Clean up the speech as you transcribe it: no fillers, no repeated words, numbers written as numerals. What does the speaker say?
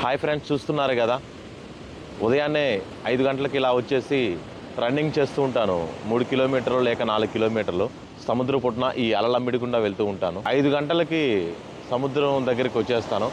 Hi friends, చూస్తున్నారు కదా, ఉదయాన్నే 5 గంటలకి ఇలా వచ్చేసి రన్నింగ్ చేస్తూ ఉంటాను. 3 కిలోమీటర్లు లేక 4 కిలోమీటర్లు సముద్ర పుట్టిన ఈ అలలమ్మిడి గుండా వెళ్తూ ఉంటాను. 5 గంటలకి సముద్రం దగ్గరికి వచ్చేస్తాను.